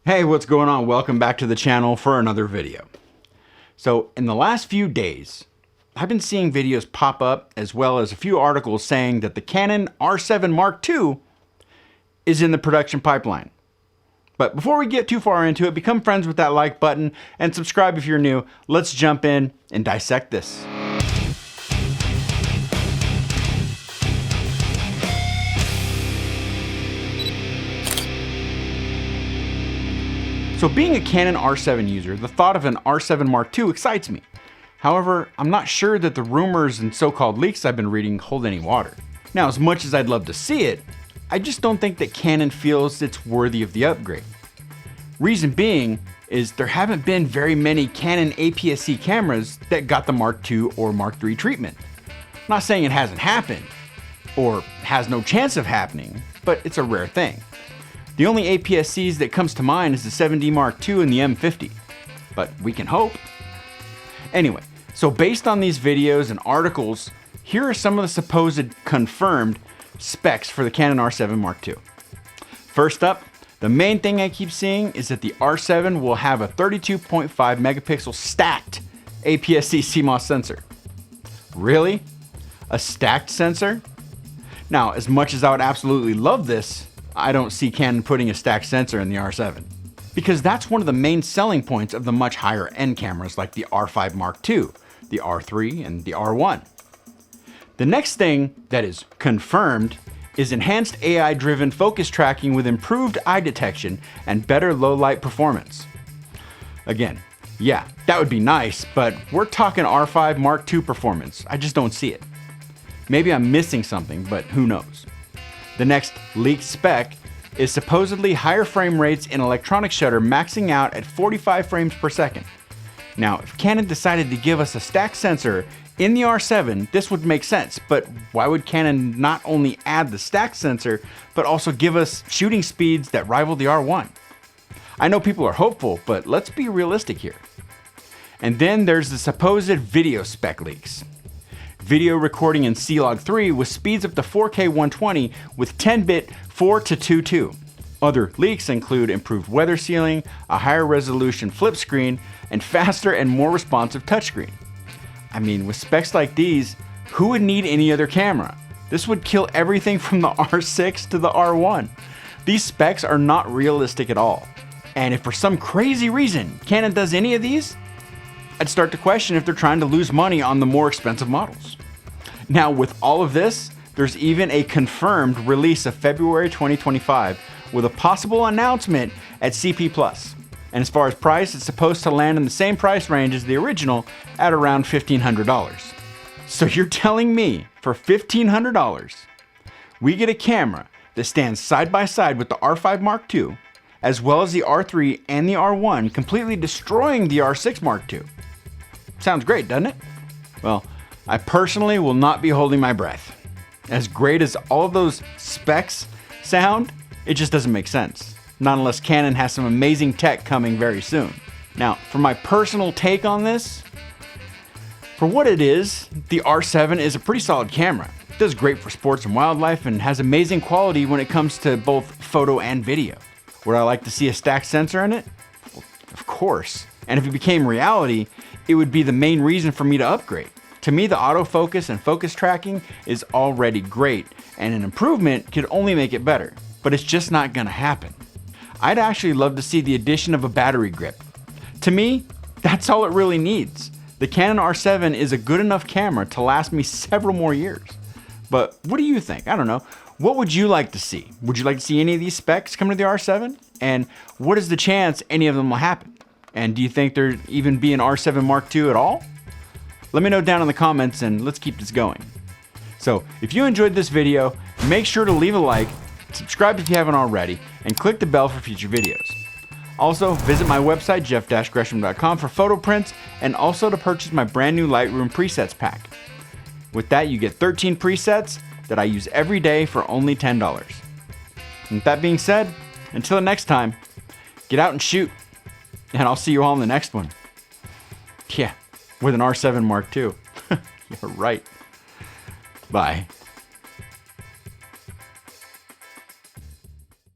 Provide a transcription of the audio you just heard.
Hey, what's going on? Welcome back to the channel for another video. So in the last few days, I've been seeing videos pop up as well as a few articles saying that the Canon R7 Mark II is in the production pipeline. But before we get too far into it, become friends with that like button and subscribe if you're new. Let's jump in and dissect this. So being a Canon R7 user, the thought of an R7 Mark II excites me. However, I'm not sure that the rumors and so-called leaks I've been reading hold any water. Now, as much as I'd love to see it, I just don't think that Canon feels it's worthy of the upgrade. Reason being is there haven't been very many Canon APS-C cameras that got the Mark II or Mark III treatment. I'm not saying it hasn't happened, or has no chance of happening, but it's a rare thing. The only APS-Cs that comes to mind is the 7D Mark II and the M50, but we can hope. Anyway, so based on these videos and articles, here are some of the supposed confirmed specs for the Canon R7 Mark II. First up, the main thing I keep seeing is that the R7 will have a 32.5 megapixel stacked APS-C CMOS sensor. Really? A stacked sensor? Now, as much as I would absolutely love this, I don't see Canon putting a stacked sensor in the R7, because that's one of the main selling points of the much higher end cameras like the R5 Mark II, the R3, and the R1. The next thing that is confirmed is enhanced AI-driven focus tracking with improved eye detection and better low light performance. Again, yeah, that would be nice, but we're talking R5 Mark II performance. I just don't see it. Maybe I'm missing something, but who knows? The next leaked spec is supposedly higher frame rates in electronic shutter maxing out at 45 frames per second. Now, if Canon decided to give us a stacked sensor in the R7, this would make sense, but why would Canon not only add the stacked sensor, but also give us shooting speeds that rival the R1? I know people are hopeful, but let's be realistic here. And then there's the supposed video spec leaks. Video recording in C-Log 3 with speeds up to 4K 120 with 10-bit 4:2:2. Other leaks include improved weather sealing, a higher resolution flip screen, and faster and more responsive touchscreen. I mean, with specs like these, who would need any other camera? This would kill everything from the R6 to the R1. These specs are not realistic at all. And if for some crazy reason Canon does any of these, I'd start to question if they're trying to lose money on the more expensive models. Now, with all of this, there's even a confirmed release of February 2025 with a possible announcement at CP+. And as far as price, it's supposed to land in the same price range as the original at around $1,500. So you're telling me for $1,500, we get a camera that stands side by side with the R5 Mark II, as well as the R3 and the R1, completely destroying the R6 Mark II. Sounds great, doesn't it? Well, I personally will not be holding my breath. As great as all of those specs sound, it just doesn't make sense. Not unless Canon has some amazing tech coming very soon. Now, for my personal take on this, for what it is, the R7 is a pretty solid camera. It does great for sports and wildlife and has amazing quality when it comes to both photo and video. Would I like to see a stacked sensor in it? Well, of course. And if it became reality, it would be the main reason for me to upgrade. To me, the autofocus and focus tracking is already great, and an improvement could only make it better. But it's just not gonna happen. I'd actually love to see the addition of a battery grip. To me, that's all it really needs. The Canon R7 is a good enough camera to last me several more years. But what do you think? I don't know. What would you like to see? Would you like to see any of these specs come to the R7? And what is the chance any of them will happen? And do you think there'd even be an R7 Mark II at all? Let me know down in the comments and let's keep this going. So if you enjoyed this video, make sure to leave a like, subscribe if you haven't already, and click the bell for future videos. Also, visit my website, jeff-gresham.com for photo prints and also to purchase my brand new Lightroom presets pack. With that, you get 13 presets that I use every day for only $10. And with that being said, until the next time, get out and shoot. And I'll see you all in the next one. Yeah, with an R7 Mark II. You're right. Bye.